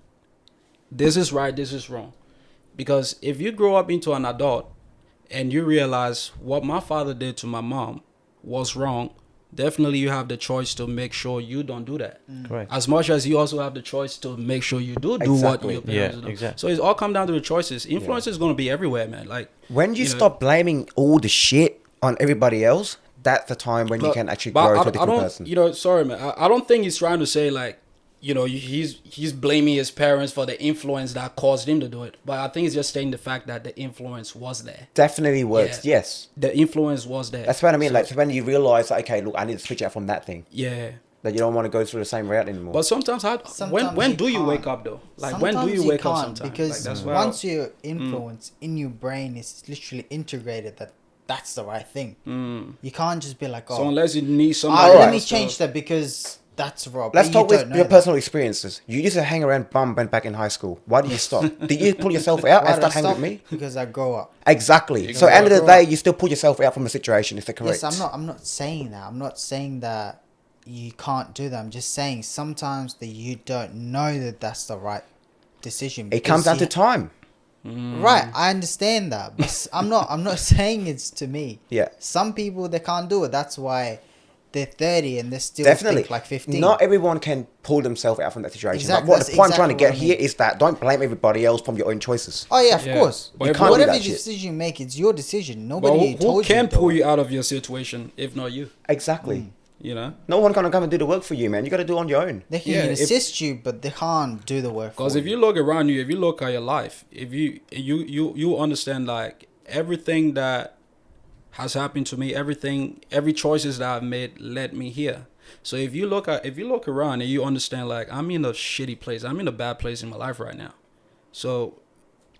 this is right, this is wrong. Because if you grow up into an adult and you realize what my father did to my mom was wrong, definitely you have the choice to make sure you don't do that. Correct. As much as you also have the choice to make sure you do what your parents do. Exactly. So it's all come down to the choices. Influence is going to be everywhere, man. Like when you stop blaming all the shit on everybody else, that's the time when you can actually grow to a different person. Sorry, man. I don't think he's trying to say like, he's blaming his parents for the influence that caused him to do it. But I think he's just stating the fact that the influence was there. Definitely works, yes. The influence was there. That's what I mean. So when you realize, okay, look, I need to switch out from that thing. Yeah. That you don't want to go through the same route anymore. But sometimes when do you wake up though? Like when do you wake up sometimes? Because once your influence in your brain is literally integrated that's the right thing. You can't just be like, so unless you need somebody let me change that because that's wrong. Let's talk with your personal experiences. You used to hang around bum when back in high school. Why did you stop? Did you pull yourself out and start hanging with me? Because I grow up. Exactly. So at the end of the day, you still pull yourself out from the situation. Is that correct? Yes, I'm not saying that. I'm not saying that you can't do that. I'm just saying sometimes that you don't know that that's the right decision. It comes down to time. Right, I understand that, but I'm not saying it's to me. Yeah. Some people they can't do it. That's why they're 30 and they still think like 15. Not everyone can pull themselves out from that situation. Exactly. But the point I'm trying to get here is that don't blame everybody else from your own choices. Oh yeah, of course. You can't whatever decision you make, it's your decision. Nobody who can pull you out of your situation if not you? Exactly. No one can come and do the work for you, man. You got to do it on your own. They can assist you, but they can't do the work. Because if you look around you, if you look at your life, if you understand like everything that has happened to me, every choices that I've made led me here. So if you look around and you understand like I'm in a shitty place, I'm in a bad place in my life right now. So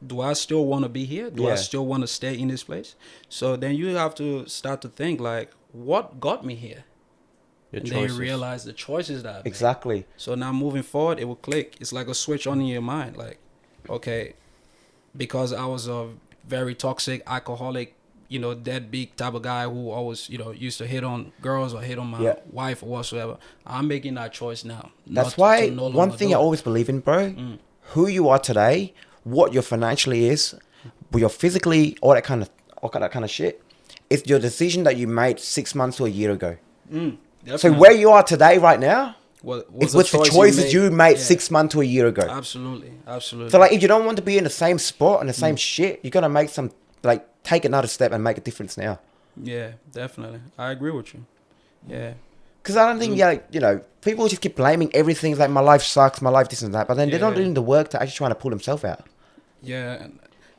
do I still want to be here? Do I still want to stay in this place? So then you have to start to think like, what got me here? And then you realize the choices that I've made. So now moving forward, it will click. It's like a switch on in your mind. Like, okay, because I was a very toxic, alcoholic, deadbeat type of guy who always, used to hit on girls or hit on my wife or whatsoever. I'm making that choice now. That's why one thing I always believe in, bro, who you are today, what your financially is, your physically, all that kind of shit, it's your decision that you made 6 months to a year ago. So where you are today, right now, it's with the choices you made 6 months to a year ago. Absolutely. So like, if you don't want to be in the same spot and the same shit, you gotta make some take another step and make a difference now. Yeah, definitely. I agree with you. Yeah. Because I don't think people just keep blaming everything. Like my life sucks, my life this and that, but then they're not doing the work to actually trying to pull themselves out. Yeah.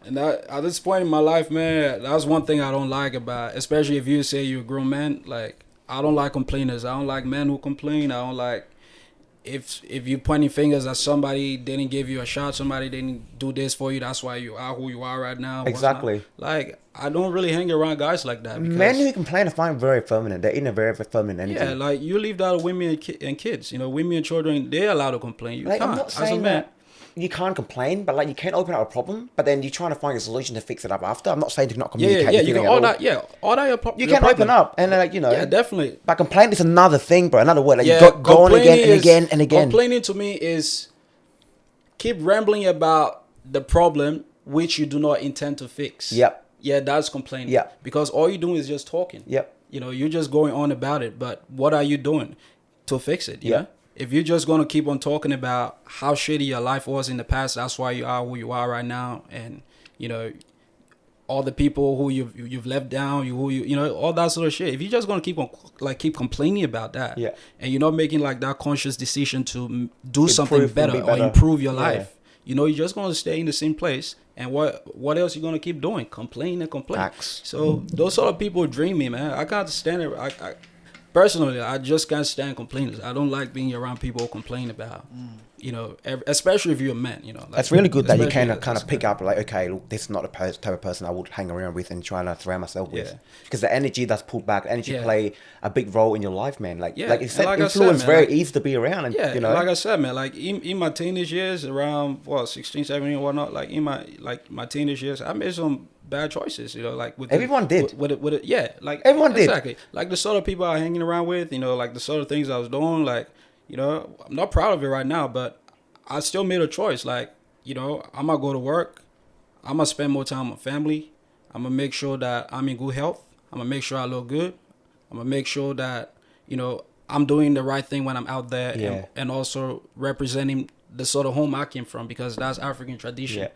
And that, at this point in my life, man, that's one thing I don't like about, especially if you say you're a grown man. Like, I don't like complainers. I don't like men who complain. I don't like if you pointing fingers at somebody didn't give you a shot, somebody didn't do this for you, that's why you are who you are right now. Exactly. Like, I don't really hang around guys like that. Men who complain are find very feminine. They're in a very feminine energy. Yeah, like, you leave that women and kids. You know, women and children, they're allowed to complain. You like, can't. I'm not As saying a man. that you can't complain, but like you can't open up a problem, but then you're trying to find a solution to fix it up after. I'm not saying to not communicate. Yeah, you can all that. Yeah, all that. You can open up and like, you know. Yeah, definitely. But complaint is another thing, bro. Another word. Like, you got going again and again and again. Complaining to me is keep rambling about the problem which you do not intend to fix. Yep. Yeah, that's complaining. Yeah. Because all you're doing is just talking. Yep. You know, you're just going on about it, but what are you doing to fix it? Yeah. Yeah. If you're just gonna keep on talking about how shitty your life was in the past, that's why you are who you are right now, and you know, all the people who you've left down, you know, all that sort of shit. If you're just gonna keep complaining about that, yeah, and you're not making like that conscious decision to do something better or improve your life, you know, you're just gonna stay in the same place. And what else you gonna keep doing? Complain and complain. Facts. So those sort of people drain me, man. I can't stand it. I personally, I just can't stand complainers. I don't like being around people who complain about, you know, especially if you're a man, you know. Like, that's really good that you kind of pick up, like, okay, look, this is not the type of person I would hang around with and try to surround myself with. Because the energy that's pulled back, energy play a big role in your life, man. Like it's influence very easy to be around. And, you know, like I said, man, like in my teenage years, around 16, 17 and whatnot, like in my teenage years, I made some bad choices, you know, like with everyone did. With it, yeah, like everyone did. Exactly. Like the sort of people I was hanging around with, you know, like the sort of things I was doing, like, you know, I'm not proud of it right now, but I still made a choice. Like, you know, I'm gonna go to work. I'm gonna spend more time with family. I'm gonna make sure that I'm in good health. I'm gonna make sure I look good. I'm gonna make sure that, you know, I'm doing the right thing when I'm out there, and also representing the sort of home I came from, because that's African tradition. Yeah.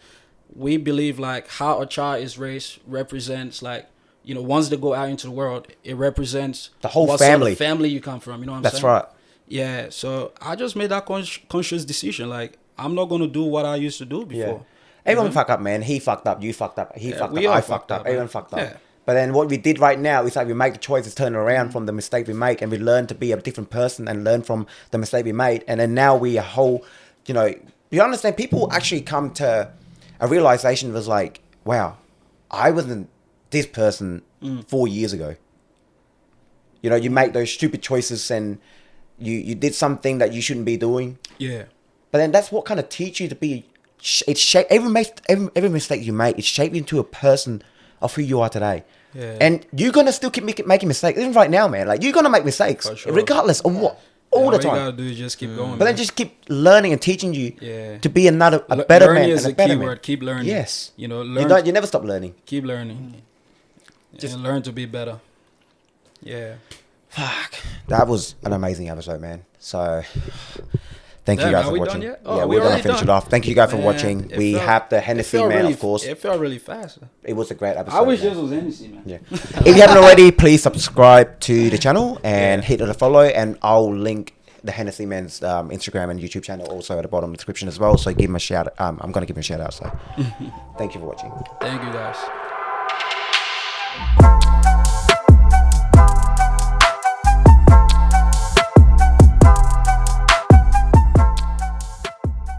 We believe like how a child is raised represents, like, you know, once they go out into the world, it represents the whole family. Sort of family you come from. You know what I'm saying? That's right. Yeah. So I just made that conscious decision. Like, I'm not gonna do what I used to do before. Yeah. Everyone fucked up, man. He fucked up. You fucked up. He fucked up. I fucked up. Everyone fucked up. Yeah. But then what we did right now is like we make the choices, turn around from the mistake we make, and we learn to be a different person and learn from the mistake we made. And then now we a whole, you know, you understand, people actually come to a realization was like, wow, I wasn't this person 4 years ago. You know, you make those stupid choices and you did something that you shouldn't be doing. Yeah. But then that's what kind of teach you to be. It's shape every mistake you make. It shapes you into a person of who you are today. Yeah. And you're gonna still keep making mistakes even right now, man. Like, you're gonna make mistakes regardless of what. All the time. All you gotta do is just keep going. But then just keep learning and teaching you to be a better man. Is a key word. Keep learning. Yes. You know, learn. You never stop learning. Keep learning. Just learn to be better. Yeah. Fuck. That was an amazing episode, man. So thank you guys for watching. Yeah, we're gonna finish it off. Thank you guys for watching. We have the Hennessy, man, of course. It felt really fast. It was a great episode. I wish this was Hennessy, man. Yeah. If you haven't already, please subscribe to the channel and hit the follow, and I'll link the Hennessy Man's Instagram and YouTube channel also at the bottom of the description as well. So give him a shout. I'm gonna give him a shout out. So thank you for watching. Thank you guys.